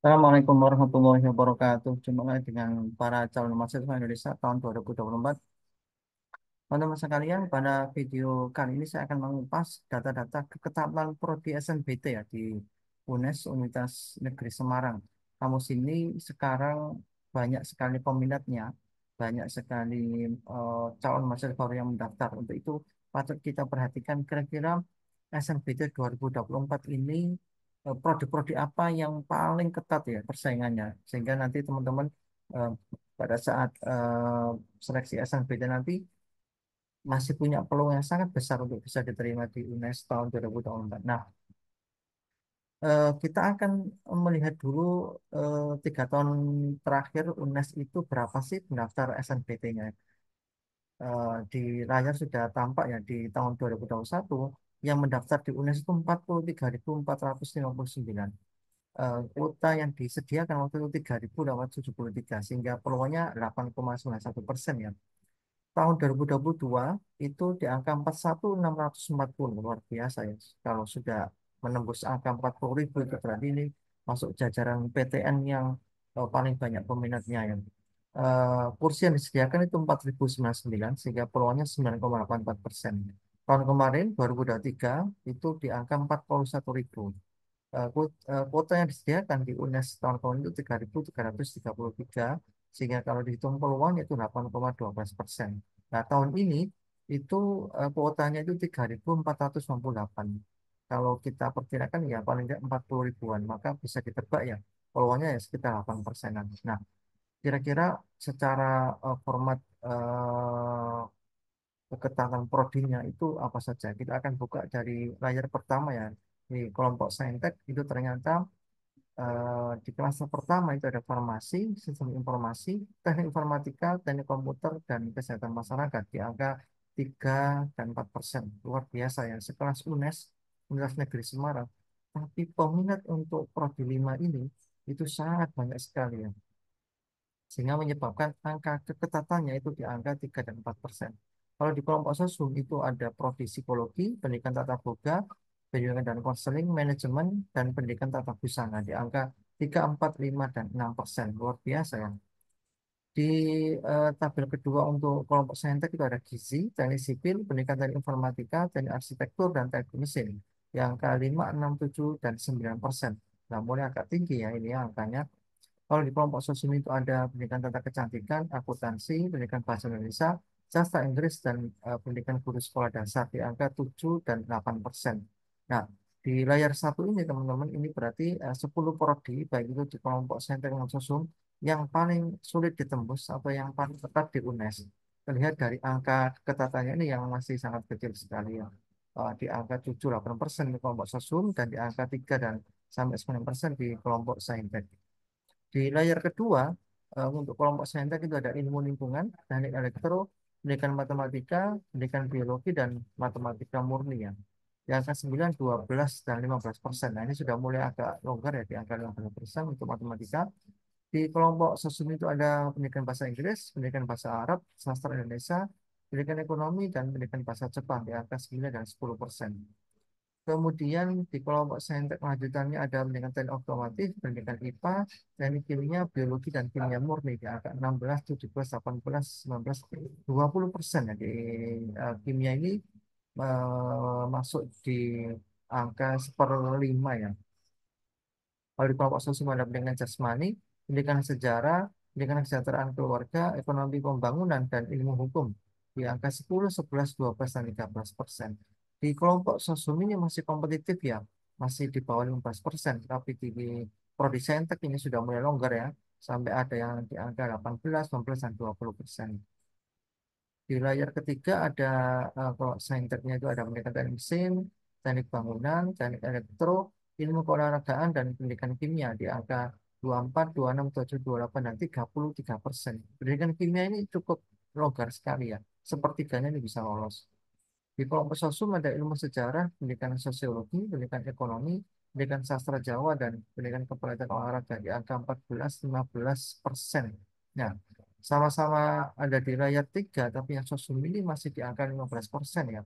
Assalamualaikum warahmatullahi wabarakatuh. Jumpa lagi dengan para calon mahasiswa Indonesia tahun 2024. Teman-teman sekalian, pada video kali ini saya akan mengupas data-data keketaatan prodi SNBT ya di UNES Universitas Negeri Semarang. Kampus ini sekarang banyak sekali peminatnya, banyak sekali calon mahasiswa baru yang mendaftar. Untuk itu patut kita perhatikan kira-kira SNBT 2024 ini prodi-prodi apa yang paling ketat ya persaingannya, sehingga nanti teman-teman eh, pada saat seleksi SNBT nanti masih punya peluang yang sangat besar untuk bisa diterima di UNES tahun 2024. Nah, kita akan melihat dulu 3 tahun terakhir UNES itu berapa sih pendaftar SNBT-nya. Di layar sudah tampak ya di tahun 2021 yang mendaftar di UNES itu 43.459. Kuota yang disediakan waktu itu 3.873 sehingga peluangnya 8,91% ya. Tahun 2022 itu di angka 41.640, luar biasa ya. Kalau sudah menembus angka 40.000 itu berarti ini masuk jajaran PTN yang paling banyak peminatnya ya. Kursi yang disediakan itu 4.099 sehingga peluangnya 9,84%. Tahun kemarin 2023 itu di angka 41.000. Kuota yang disediakan di UNES tahun kemarin itu 3.333 sehingga kalau dihitung peluang itu 8,12%. Nah, tahun ini itu kuotanya itu 3.498. Kalau kita perkirakan ya paling tidak 40 ribuan, maka bisa ditebak ya peluangnya ya sekitar 8%-an. Nah, kira-kira secara format keketaatan prodinya itu apa saja? Kita akan buka dari layar pertama ya. Di kelompok Saintek itu ternyata di kelas pertama itu ada farmasi, sistem informasi, teknik informatika, teknik komputer, dan kesehatan masyarakat di angka 3 dan 4%. Luar biasa ya, sekelas UNES, Universitas Negeri Semarang. Tapi peminat untuk Prodi 5 ini itu sangat banyak sekali ya. Sehingga menyebabkan angka keketatannya itu di angka 3 dan 4%. Kalau di kelompok sosum itu ada Prodi Psikologi, Pendidikan Tata Boga, Pendidikan dan Konseling, Manajemen, dan Pendidikan Tata Busana di angka 3, 4, 5, dan 6%. Luar biasa ya. Di tabel kedua untuk kelompok saintek itu ada gizi, teknik sipil, pendidikan teknik informatika, teknik arsitektur, dan teknik mesin. Yang angka 5, 6, 7, dan 9%. Nah, mulai agak tinggi ya ini ya angkanya. Kalau di kelompok sosial itu ada pendidikan tata kecantikan, akuntansi, pendidikan bahasa Indonesia, sastra Inggris, dan pendidikan guru sekolah dasar di angka 7 dan 8%. Nah, di layar satu ini teman-teman, ini berarti 10 prodi, baik itu di kelompok saintek dan sosum, yang paling sulit ditembus atau yang paling ketat di UNES. Terlihat dari angka keketatannya ini yang masih sangat kecil sekali ya. Di angka 7-8% di kelompok sosum dan di angka 3 dan sampai 9% di kelompok saintek. Di layar kedua, untuk kelompok saintek itu ada ilmu lingkungan, teknik elektro, pendidikan matematika, pendidikan biologi, dan matematika murni ya. Di angka 9, 12, dan 15%. Nah, ini sudah mulai agak longgar ya di angka 15% untuk matematika. Di kelompok sosum itu ada pendidikan bahasa Inggris, pendidikan bahasa Arab, sastra Indonesia, pendidikan ekonomi, dan pendidikan bahasa Jepang di angka 9 dan 10%. Kemudian di kelompok saintek lanjutannya ada pendidikan teknik otomotif, pendidikan IPA, teknik kimia, biologi, dan kimia murni di angka 16, 17, 18, 19, 20% ya. Di kimia ini masuk di angka seperlima ya. Kalau di kelompok sosial ada pendidikan jasmani, pendidikan sejarah, pendidikan kesejahteraan keluarga, ekonomi pembangunan, dan ilmu hukum di angka 10, 11, 12, dan 13%. Di kelompok sosial ini masih kompetitif ya, masih di bawah 15%. Tapi di prodi saintek ini sudah mulai longgar ya, sampai ada yang di angka 18, 19, dan 20%. Di layar ketiga ada kalau sainteknya itu ada pendidikan teknik mesin, teknik bangunan, teknik elektro, ilmu keolahragaan, dan pendidikan kimia di angka 24, 26, 27, 28, dan 33%. Pendidikan kimia ini cukup longgar sekali ya. Sepertiganya ini bisa lolos. Di kelompok sosum ada ilmu sejarah, pendidikan sosiologi, pendidikan ekonomi, pendidikan sastra Jawa, dan pendidikan kepelatihan olahraga di angka 14, 15%. Nah, sama-sama ada di layar 3, tapi yang sosum ini masih di angka 15% ya,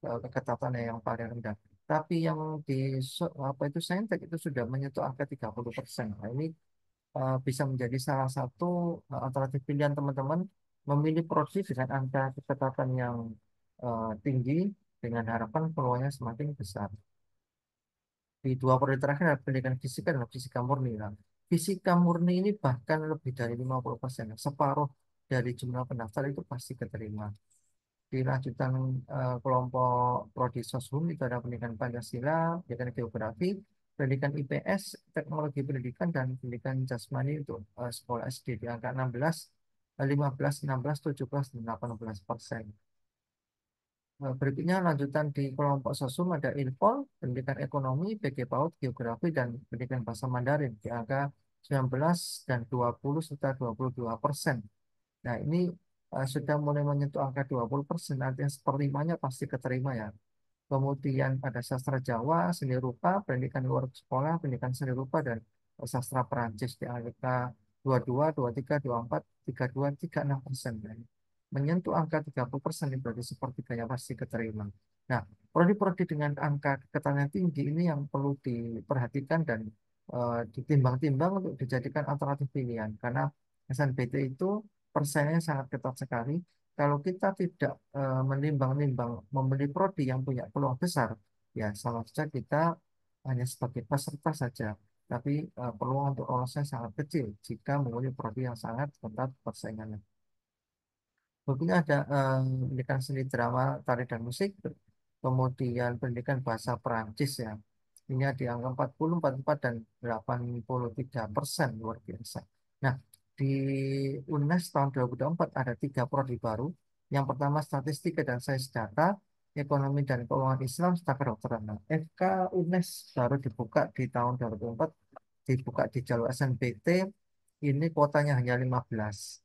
keketatannya yang paling rendah. Tapi yang di apa itu Saintek itu sudah menyentuh angka 30%. Nah, ini bisa menjadi salah satu alternatif pilihan teman-teman memilih prodi dengan angka ketepatan yang tinggi dengan harapan peluangnya semakin besar. Di dua prodi terakhir ada pendidikan fisika dan fisika murni. Nah, fisika murni ini bahkan lebih dari 50%, separuh dari jumlah pendaftar itu pasti keterima. Di lanjutan kelompok prodi Soshum itu ada pendidikan Pancasila, pendidikan Geografi, pendidikan IPS, teknologi pendidikan, dan pendidikan jasmani untuk sekolah SD di angka 16, 15, 16, 17, dan 18%. Berikutnya lanjutan di kelompok sosum ada Ilpol, pendidikan ekonomi, PG PAUD, geografi, dan pendidikan bahasa Mandarin di angka 19 dan 20 serta 22%. Nah, ini sudah mulai menyentuh angka 20%, artinya seperlimanya pasti keterima ya. Kemudian ada sastra Jawa, seni rupa, pendidikan luar sekolah, pendidikan seni rupa, dan sastra Perancis di angka 22, 23, 24, 32, 36%. Dan menyentuh angka 30% ini berarti sepertiganya pasti keterima. Nah, prodi-prodi dengan angka keketalan tinggi ini yang perlu diperhatikan dan ditimbang-timbang untuk dijadikan alternatif pilihan. Karena SNBT itu persaingannya sangat ketat sekali. Kalau kita tidak menimbang-nimbang memilih prodi yang punya peluang besar, ya sama saja kita hanya sebagai peserta saja. Tapi peluang untuk lolosnya sangat kecil jika memilih prodi yang sangat ketat persaingannya. Bukunya ada pendidikan seni drama, tari dan musik, kemudian pendidikan bahasa Perancis ya. Ini ada di angka 40, 44, dan 83%, luar biasa. Nah, di UNES tahun 2024 ada tiga prodi baru. Yang pertama statistika dan sains data, ekonomi dan keuangan Islam, serta kedokteran. Nah, FK UNES baru dibuka di tahun 2024, dibuka di jalur SNBT, ini kuotanya hanya 15.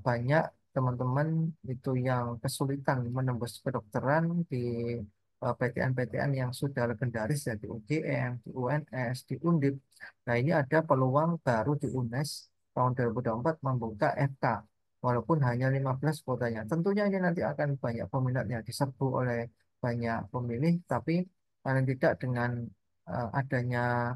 Banyak teman-teman itu yang kesulitan menembus kedokteran di PTN-PTN yang sudah legendaris ya di UGM, di UNS, di Undip. Nah, ini ada peluang baru di UNES tahun 2024 membuka FK walaupun hanya 15 kuotanya. Tentunya ini nanti akan banyak peminatnya diserbu oleh banyak pemilih, tapi paling tidak dengan adanya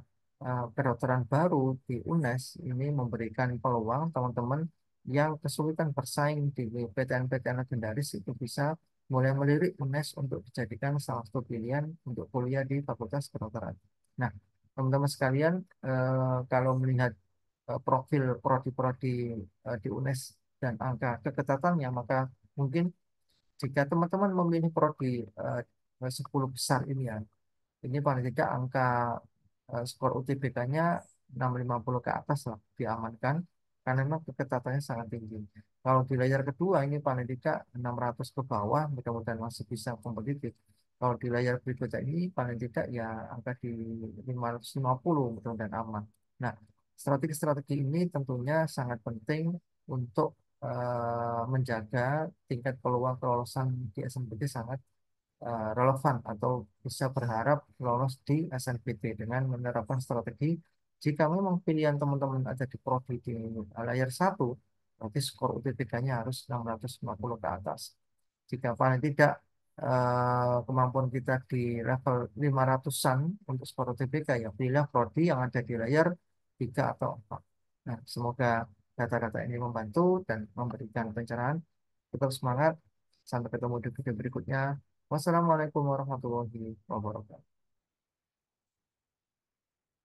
kedokteran baru di UNES ini memberikan peluang teman-teman yang kesulitan bersaing di PTN-PTN legendaris itu bisa mulai melirik UNES untuk dijadikan salah satu pilihan untuk kuliah di Fakultas Kedokteran. Nah, teman-teman sekalian, kalau melihat profil prodi-prodi di UNES dan angka keketatannya, maka mungkin jika teman-teman memilih prodi 10 besar ini ya, ini paling tidak angka skor UTBK-nya 650 ke atas lah diamankan karena memang keketatannya sangat tinggi. Kalau di layar kedua ini paling tidak 600 ke bawah, mudah-mudahan masih bisa kompetitif. Kalau di layar berikutnya ini paling tidak ya angka di 550, mudah-mudahan aman. Nah, strategi-strategi ini tentunya sangat penting untuk menjaga tingkat peluang kelolosan di SNBT sangat relevan atau bisa berharap lolos di SNPT dengan menerapkan strategi. Jika memang pilihan teman-teman ada di prodi di layar satu, berarti skor UTBK-nya harus 650 ke atas. Jika paling tidak kemampuan kita di level 500-an untuk skor UTBK, ya pilih prodi yang ada di layar 3 atau 4. Nah, semoga data-data ini membantu dan memberikan pencerahan. Tetap semangat. Sampai ketemu di video berikutnya. Wassalamualaikum warahmatullahi wabarakatuh.